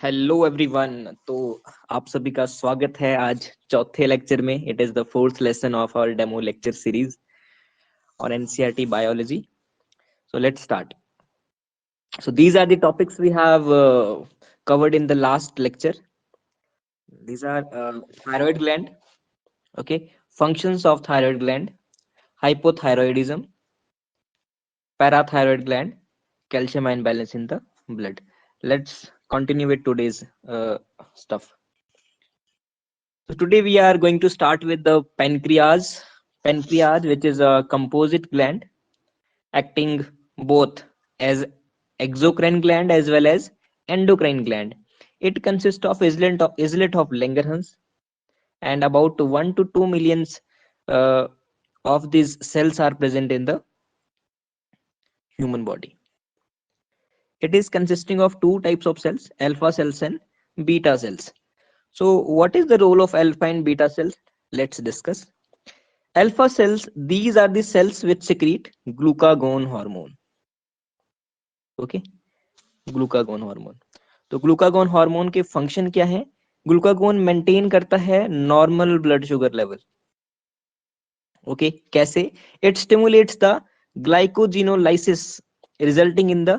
Hello everyone. तो आप सभी का स्वागत है आज चौथे लेक्चर में। It is the fourth lesson of our demo lecture series on NCERT biology. So let's start. So these are the topics we have covered in the last lecture. These are thyroid gland, okay, functions of thyroid gland, hypothyroidism, parathyroid gland, calcium ion balance in the blood. Let's continue with today's stuff. So today we are going to start with the pancreas. Pancreas, which is a composite gland acting both as exocrine gland as well as endocrine gland. It consists of islet of Langerhans, and about 1 to 2 millions uh, of these cells are present in the human body. It is consisting of two types of cells, alpha cells and beta cells. So what is the role of alpha and beta cells? Let's discuss. Alpha cells, these are the cells which secrete glucagon hormone. Okay, glucagon hormone. तो glucagon hormone के function क्या है? Glucagon maintain करता है normal blood sugar level. Okay, कैसे? It stimulates the glycogenolysis resulting in the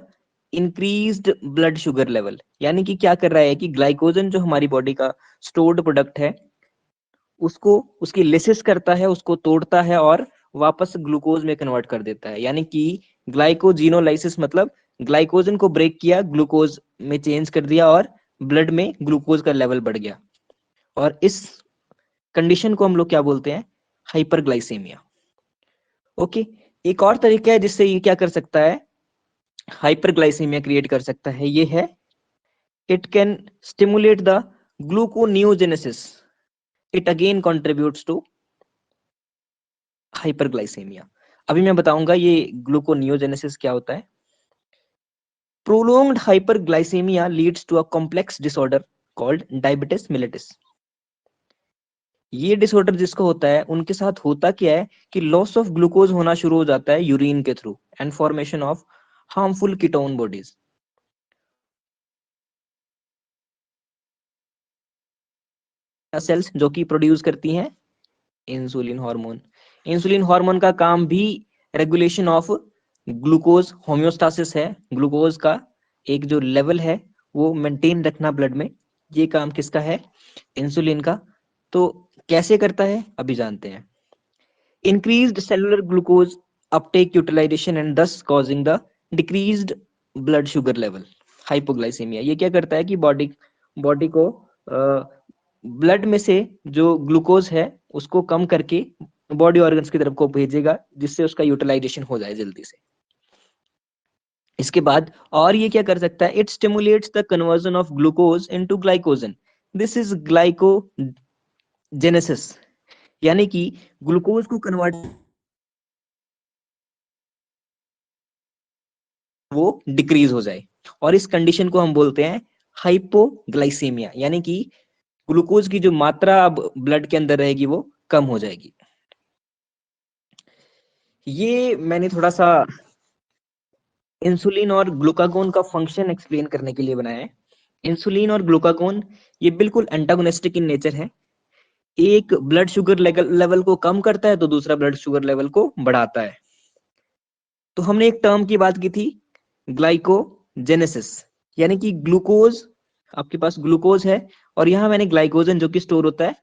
increased blood sugar level. यानी कि क्या कर रहा है कि ग्लाइकोजन जो हमारी बॉडी का स्टोर्ड प्रोडक्ट है उसको उसकी लिसिस करता है, उसको तोड़ता है और वापस ग्लूकोज में कन्वर्ट कर देता है. यानी कि ग्लाइकोजिनोलाइसिस मतलब ग्लाइकोजन को ब्रेक किया, ग्लूकोज में चेंज कर दिया और ब्लड में ग्लूकोज का लेवल बढ़ गया. और इस कंडीशन को हम लोग क्या बोलते हैं? हाइपरग्लाइसेमिया. ओके, एक और तरीका है जिससे ये क्या कर सकता है, हाइपरग्लाइसेमिया क्रिएट कर सकता है. ये है, it can stimulate the gluconeogenesis. It again contributes to hyperglycaemia. अभी मैं बताऊंगा ये ग्लूकोनियोजेनेसिस क्या होता है. Prolonged hyperglycaemia leads to a complex disorder called diabetes mellitus. ये डिसऑर्डर जिसको होता है उनके साथ होता क्या है कि लॉस ऑफ ग्लूकोज होना शुरू हो जाता है यूरिन के through and formation of harmful ketone bodies. Cells जो कि प्रोड्यूस करती हैं इंसुलिन हार्मोन. इंसुलिन हार्मोन का काम भी रेगुलेशन ऑफ ग्लूकोज होम्योस्टासिस है. ग्लूकोज का एक जो लेवल है वो मेंटेन रखना ब्लड में. ये काम किसका है? इंसुलिन का. तो कैसे करता है अभी जानते हैं. Increased cellular glucose uptake utilisation and thus causing the decreased blood sugar level, hypoglycaemia. ये क्या करता है कि बॉडी को ब्लड में से जो ग्लूकोज है उसको कम करके बॉडी ऑर्गन्स की तरफ को भेजेगा जिससे उसका यूटिलाइजेशन हो जाए जल्दी से. इसके बाद और ये क्या कर सकता है, it stimulates the conversion of glucose into glycogen. This is glycogenesis. यानी कि ग्लूकोज को कन्वर्ट वो डिक्रीज हो जाए, और इस कंडीशन को हम बोलते हैं हाइपोग्लाइसेमिया. यानी कि ग्लूकोज की जो मात्रा अब ब्लड के अंदर रहेगी वो कम हो जाएगी. ये मैंने थोड़ा सा इंसुलिन और ग्लूकागोन का फंक्शन एक्सप्लेन करने के लिए बनाया है. इंसुलिन और ग्लूकागोन ये बिल्कुल एंटागोनिस्टिक इन नेचर है. एक ब्लड शुगर लेवल को कम करता है तो दूसरा ब्लड शुगर लेवल को बढ़ाता है. तो हमने एक टर्म की बात की थी, ग्लाइकोजेनेसिस. यानी कि ग्लूकोज, आपके पास ग्लूकोज है और यहाँ मैंने ग्लाइकोजन जो कि स्टोर होता है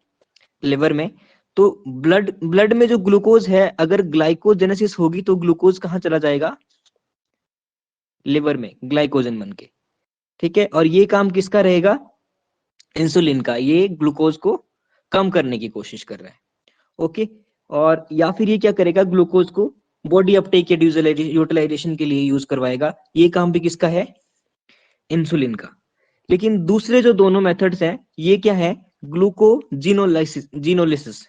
लिवर में. तो ब्लड में जो ग्लूकोज है, अगर ग्लाइकोजेनेसिस होगी तो ग्लूकोज कहाँ चला जाएगा? लिवर में ग्लाइकोजन बन के. ठीक है, और ये काम किसका रहेगा? इंसुलिन का. ये ग्लूकोज को कम करने की कोशिश कर रहा है. ओके, और या फिर ये क्या करेगा, ग्लूकोज को बॉडी अपटेक यूटिलाइजेशन के लिए यूज करवाएगा. ये काम भी किसका है? इंसुलिन का. लेकिन दूसरे जो दोनों मेथड्स हैं ये क्या है? ग्लूकोजिनोलाइसिस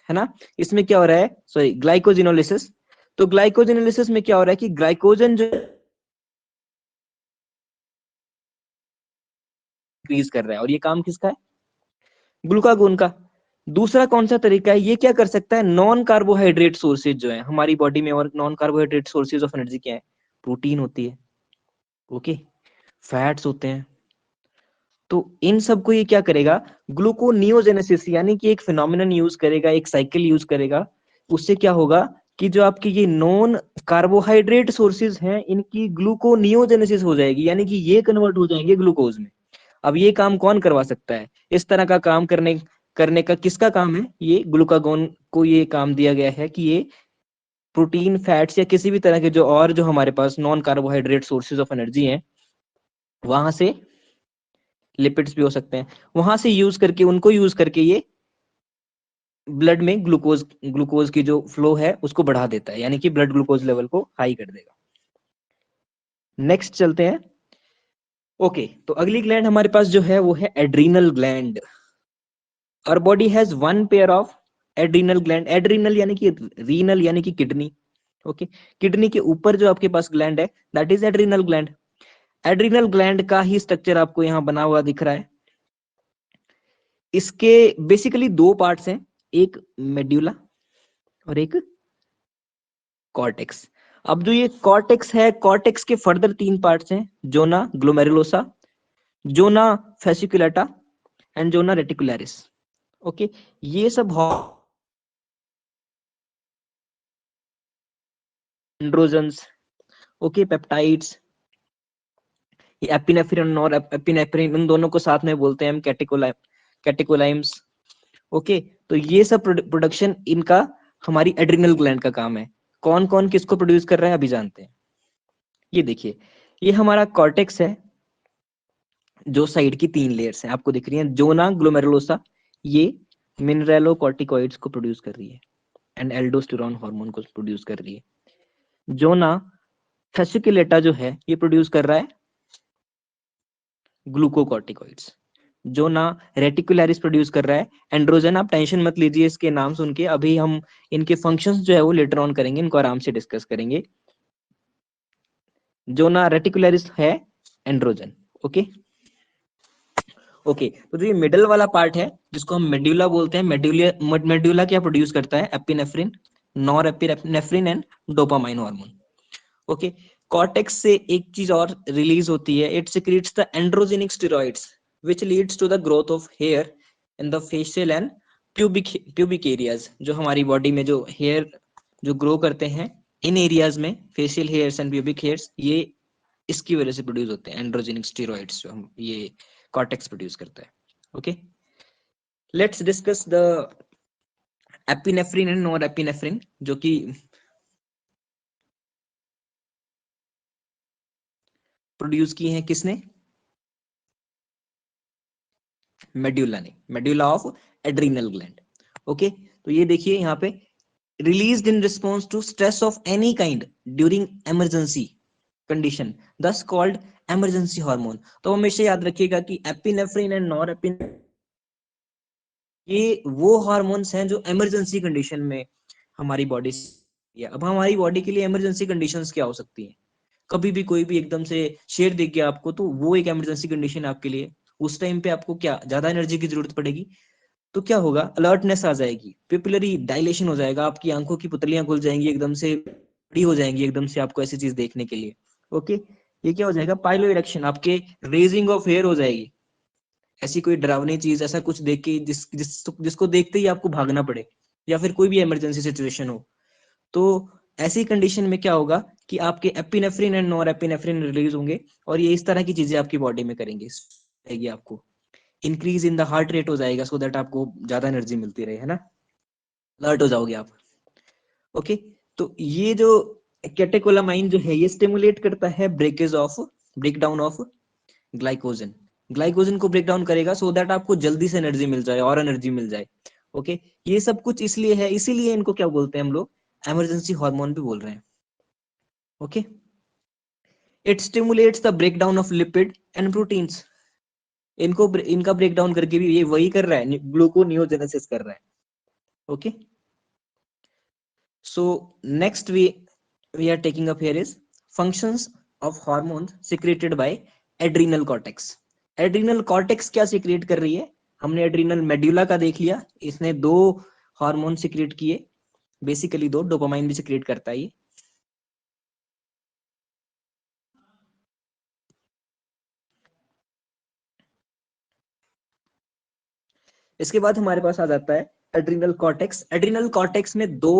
है ना. इसमें क्या हो रहा है, सॉरी, ग्लाइकोजिनोलाइसिस. तो ग्लाइकोजिनोलाइसिस में क्या हो रहा है कि ग्लाइकोजन जो इंक्रीज कर रहा है, और ये काम किसका है? ग्लूकागोन का. दूसरा कौन सा तरीका है? ये क्या कर सकता है, नॉन कार्बोहाइड्रेट सोर्सेज जो है हमारी बॉडी में, और non carbohydrate sources of energy क्या है? प्रोटीन होती है, ओके, फैट्स होते हैं. तो इन सबको ये क्या करेगा, ग्लूकोनियोजेनेसिस यानी कि एक फिनोमिनन यूज करेगा, एक साइकिल यूज करेगा। उससे क्या होगा कि जो आपकी ये नॉन कार्बोहाइड्रेट सोर्सेज हैं इनकी ग्लूकोनियोजेनेसिस हो जाएगी, यानी कि ये कन्वर्ट हो जाएंगे ग्लूकोज में। अब ये काम कौन करवा सकता है, इस तरह का काम करने करने का किसका काम है, ये ग्लूकागोन को ये काम दिया गया है कि ये प्रोटीन, फैट्स या किसी भी तरह के जो और जो हमारे पास non carbohydrate sources of energy हैं, वहां से लिपिड्स भी हो सकते हैं, वहां से यूज करके, उनको यूज करके ये ब्लड में ग्लूकोज ग्लूकोज की जो फ्लो है उसको बढ़ा देता है, यानी कि ब्लड ग्लूकोज लेवल को हाई कर देगा। नेक्स्ट चलते हैं। ओके, तो अगली ग्लैंड हमारे पास जो है वो है एड्रीनल ग्लैंड। और body has one pair of adrenal gland. Adrenal यानी कि रीनल यानी कि किडनी। ओके, किडनी के ऊपर जो आपके पास ग्लैंड है that is adrenal gland. Adrenal gland का ही स्ट्रक्चर आपको यहां बना हुआ दिख रहा है। इसके बेसिकली दो पार्ट्स हैं, एक मेड्यूला और एक कॉर्टेक्स। अब जो ये कॉर्टेक्स है, कॉर्टेक्स के फर्दर तीन पार्ट्स हैं, zona glomerulosa, zona fasciculata and zona reticularis. Okay, ये सब एंड्रोजन्स, ओके, पेप्टाइड्स, ये एपिनेफ्रिन और एपिनेफ्रिन, इन दोनों को साथ में बोलते हैं हम कैटेकोलाइम्स। ओके, तो ये सब प्रोडक्शन इनका हमारी एड्रिनल ग्लैंड का काम है। कौन कौन किसको प्रोड्यूस कर रहा है अभी जानते हैं। ये देखिए, ये हमारा कॉर्टेक्स है, जो साइड की तीन लेयर्स हैं आपको दिख रही हैं। जोना ग्लोमेरुलोसा ये मिनरेलोकॉर्टिकॉइड्स को प्रोड्यूस कर रही है एंड एल्डोस्टेरोन हार्मोन को प्रोड्यूस कर रही है। जोना फेसिकुलेटा जो है ये प्रोड्यूस कर रहा है ग्लूकोकॉर्टिकॉइड्स। जो ना रेटिकुलरिस प्रोड्यूस कर रहा है एंड्रोजन। आप टेंशन मत लीजिए इसके नाम सुन के, अभी हम इनके फंक्शंस जो है वो लेटर ऑन करेंगे, इनको आराम से डिस्कस करेंगे। जो ना रेटिकुलरिस है एंड्रोजन। ओके ओके, तो जो ये मिडल वाला पार्ट है जिसको हम मेड्यूला बोलते हैं, मेड्यूला क्या प्रोड्यूस करता है, epinephrine, nor epinephrine and dopamine hormone. Okay, cortex से एक चीज और रिलीज होती है, it secretes the androgenic steroids which leads to the growth of hair in the facial and pubic areas। जो हमारी बॉडी में जो हेयर जो ग्रो करते हैं इन एरियाज में, facial hairs and pubic hairs, ये इसकी वजह से प्रोड्यूस होते हैं एंड्रोजेनिक स्टेरॉइड्स, जो हम ये कॉर्टेक्स प्रोड्यूस करता है। Okay, let's discuss the epinephrine and nor epinephrine, जो कि प्रोड्यूस की हैं किसने, मेड्यूला ने, medulla of adrenal gland. Okay, तो ये देखिए यहाँ पे, released in response to stress of any kind during emergency condition, thus called emergency hormone। तो हमेशा याद रखिएगा कि एपिनेफ्रिन एंड नॉरएपिनेफ्रिन ये वो हार्मोन्स हैं जो इमरजेंसी कंडीशन में हमारी बॉडी से। अब हमारी बॉडी के लिए इमरजेंसी कंडीशंस क्या हो सकती हैं, कभी भी कोई भी एकदम से शेर दिख गया आपको, तो वो एक इमरजेंसी कंडीशन आपके लिए। उस टाइम पे आपको क्या ज्यादा एनर्जी की जरूरत पड़ेगी, तो क्या होगा, अलर्टनेस आ जाएगी, पिपुलरी डायलेशन हो जाएगा, आपकी आंखों की पुतलियां खुल जाएंगी, एकदम से बड़ी हो जाएंगी एकदम से आपको ऐसी चीज देखने के लिए। ओके, ये क्या हो जाएगा, पाइलो इरेक्शन, आपके रेजिंग ऑफ हेयर हो जाएगी। ऐसी कोई डरावनी चीज, ऐसा कुछ देख के जिसको देखते ही आपको भागना पड़े, या फिर कोई भी इमरजेंसी सिचुएशन हो, तो ऐसी कंडीशन में क्या होगा कि आपके epinephrine and nor epinephrine release होंगे, और ये इस तरह की चीजें आपकी बॉडी में करेंगे आपको। Increase in the heart rate हो जाएगा, सो दैट आपको ज्यादा एनर्जी मिलती रहे, है ना, अलर्ट हो जाओगे आप। ओके, तो ये जो कैटेकोलामाइन जो है ये स्टिमुलेट करता है ब्रेकडाउन ऑफ ग्लाइकोजन। ग्लाइकोजन को ब्रेक डाउन करेगा सो दैट आपको जल्दी से एनर्जी मिल जाए और एनर्जी मिल जाए। ओके, ये सब कुछ इसलिए है, इसीलिए इनको क्या बोलते हैं हम लोग, इमरजेंसी हार्मोन भी बोल रहे हैं। Okay, it stimulates the breakdown of lipid and proteins. इनका ब्रेक डाउन करके भी ये वही कर रहा है, ग्लूकोनियोजेनेसिस कर रहा है। Okay, so next we are taking up here is functions of hormones secreted by adrenal cortex। adrenal cortex क्या secrete कर रही है, हमने adrenal medulla का देख लिया, इसने दो हार्मोन secrete किए, बेसिकली दो, डोपामाइन भी secrete करता है ये। इसके बाद हमारे पास आ जाता है एड्रिनल कॉर्टेक्स। एड्रिनल कॉर्टेक्स में दो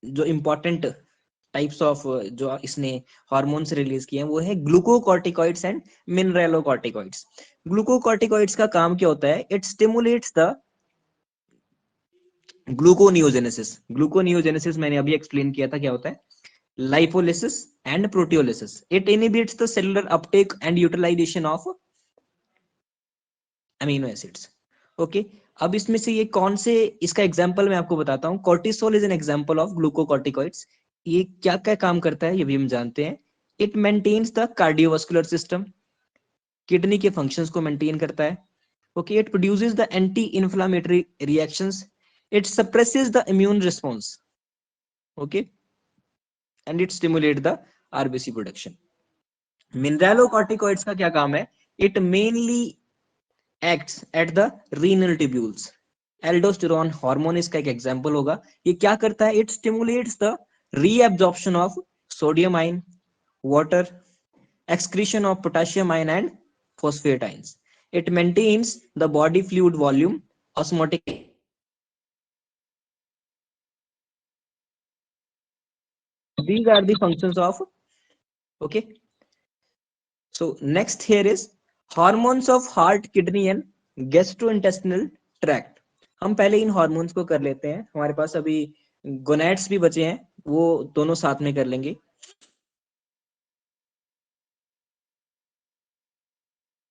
जो इंपॉर्टेंट टाइप्स ऑफ जो इसने हार्मोन्स रिलीज किए हैं वो है ग्लूकोकॉर्टिकॉइड्स एंड मिनरलोकॉर्टिकॉइड्स। ग्लूकोकॉर्टिकॉइड्स का काम क्या होता है? It stimulates the gluconeogenesis. Gluconeogenesis मैंने अभी एक्सप्लेन किया था क्या होता है, lipolysis and proteolysis. It inhibits the cellular uptake and utilization of amino acids. Okay. अब इसमें से ये कौन से, इसका एग्जांपल मैं आपको बताता हूँ। cortisol is an example of glucocorticoids. ये क्या क्या काम करता है ये भी हम जानते हैं। It maintains the cardiovascular system. Kidney के फंक्शंस को मेंटेन करता है। Okay. It produces the anti-inflammatory reactions. It suppresses the immune response. Okay. And it stimulates the RBC production. Mineralocorticoids का क्या काम है? It mainly acts at the renal tubules. Aldosterone hormone इसका एक एग्जांपल होगा। ये क्या करता है? It stimulates the reabsorption of sodium ion, water, excretion of potassium ion and phosphate ions. It maintains the body fluid volume, osmotic. These are the functions of, okay. So next here is hormones of heart, kidney and gastrointestinal tract. हम पहले इन hormones को कर लेते हैं। हमारे पास अभी gonads भी बचे हैं, वो दोनों साथ में कर लेंगे।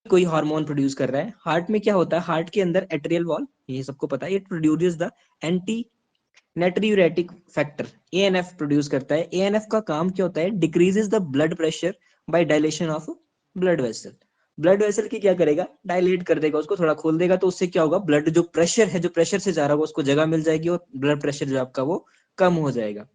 कोई हार्मोन प्रोड्यूस कर रहा है हार्ट में, क्या होता है? हार्ट के अंदर एट्रियल वॉल, ये सबको पता है, it produces the anti natriuretic factor, ANF produce करता है। एएनएफ का काम क्या होता है? Decreases the blood pressure by dilation of blood vessel. Blood vessel की क्या करेगा? डायलेट कर देगा, उसको थोड़ा खोल देगा, तो उससे क्या होगा? ब्लड जो प्रेशर है, जो प्रेशर से जा रहा होगा उसको जगह मिल जाएगी और ब्लड प्रेशर जो आपका वो कम हो जाएगा।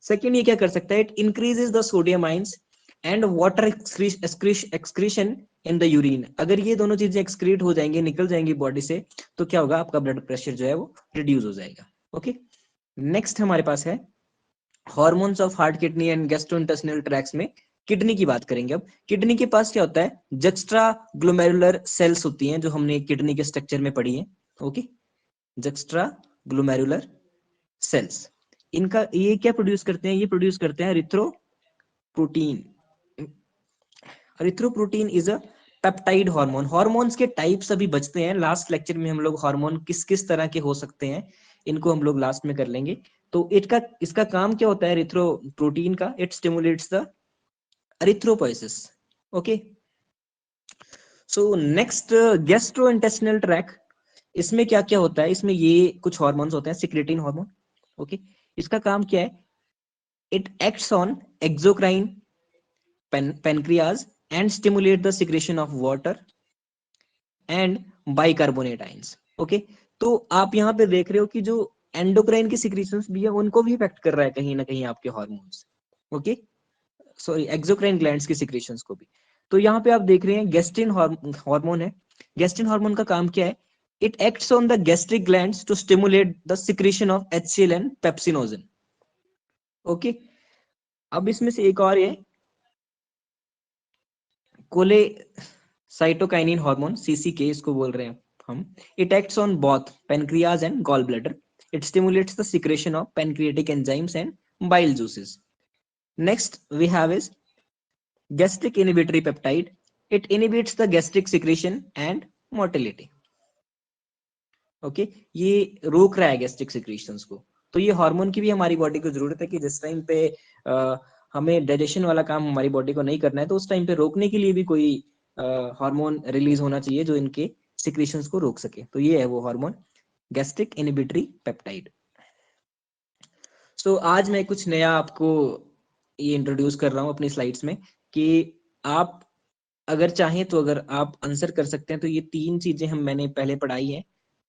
सेकेंड, ये क्या कर सकता है? It increases the sodium ions and water excretion in the urine. अगर ये दोनों चीजें एक्सक्रीट हो जाएंगी, निकल जाएंगी बॉडी से, तो क्या होगा? आपका ब्लड प्रेशर जो है वो रिड्यूस हो जाएगा। ओके। नेक्स्ट हमारे पास है hormones of heart, kidney and gastrointestinal tracts में किडनी की बात करेंगे। अब किडनी के पास क्या होता है? जक्स्ट्रा ग्लोमेरुलर सेल्स होती हैं, जो हमने किडनी के स्ट्रक्चर में पढ़ी है। ओके, जक्स्ट्रा ग्लोमेरुलर सेल्स, इनका ये क्या प्रोड्यूस करते हैं? ये प्रोड्यूस करते हैं erythropoietin. Erythropoietin is a peptide hormone. Hormones के टाइप्स अभी बचते हैं, लास्ट लेक्चर में हम लोग हार्मोन किस किस तरह के हो सकते हैं इनको हम लोग लास्ट में कर लेंगे। तो इसका काम क्या होता है एरिथ्रोप्रोटीन का? It stimulates the erythropoiesis. Okay. So next, gastrointestinal tract, इसमें क्या क्या होता है? इसमें ये कुछ हार्मोन्स होते हैं, सिक्रेटिन हार्मोन। ओके, इसका काम क्या है? It acts on exocrine pancreas and stimulate the secretion of water and bicarbonate ions. Okay, तो आप यहाँ पे देख रहे हो कि जो एंडोक्राइन की सिक्रीशंस भी है उनको भी इफेक्ट कर रहा है कहीं ना कहीं आपके hormones. Okay, sorry, exocrine glands की सिक्रीशंस को भी। तो यहाँ पे आप देख रहे हैं गैस्ट्रिन हार्मोन है। गैस्ट्रिन हार्मोन का काम क्या है? It acts on the gastric glands to stimulate the secretion of HCl and pepsinogen. Okay, अब इसमें से एक और है कोले साइटोकाइनिन हार्मोन, CCK इसको बोल रहे हैं हम। It acts on both pancreas and gall bladder. It stimulates the secretion of pancreatic enzymes and bile juices. Next we have is gastric inhibitory peptide. It inhibits the gastric secretion and motility. Okay, ये रोक रहा है gastric secretions को। तो ये hormone की भी हमारी बॉडी को जरूरत है कि जिस टाइम पे हमें डाइजेशन वाला काम हमारी बॉडी को नहीं करना है, तो उस टाइम पे रोकने के लिए भी कोई हार्मोन रिलीज होना चाहिए जो इनके सिक्रेशंस को रोक सके। तो ये है वो हार्मोन, गैस्ट्रिक इनहिबिटरी पेप्टाइड। सो आज मैं कुछ नया आपको ये इंट्रोड्यूस कर रहा हूँ अपनी स्लाइड्स में, कि आप अगर चाहें तो अगर आप आंसर कर सकते हैं तो ये तीन चीजें हम मैंने पहले पढ़ाई है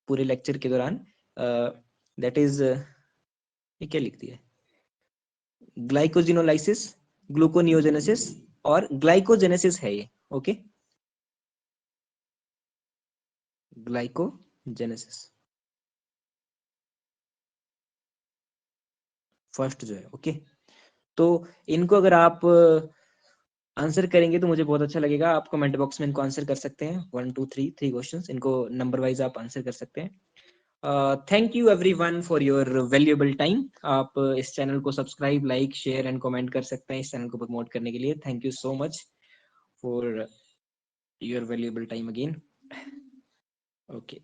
पूरे लेक्चर के दौरान। दैट इज, ये क्या लिख दिया? ग्लाइकोजिनोलाइसिस, ग्लूकोनियोजेनेसिस और ग्लाइकोजेनेसिस है ये। ओके, ग्लाइकोजेनेसिस फर्स्ट जो है। ओके, तो इनको अगर आप आंसर करेंगे तो मुझे बहुत अच्छा लगेगा। आप कमेंट बॉक्स में इनको आंसर कर सकते हैं, 1 2 3 3 क्वेश्चंस, इनको नंबर वाइज आप आंसर कर सकते हैं। Thank you everyone for your valuable time. आप इस चैनल को subscribe, like, share and comment कर सकते हैं इस चैनल को प्रमोट करने के लिए। Thank you so much for your valuable time again. Okay.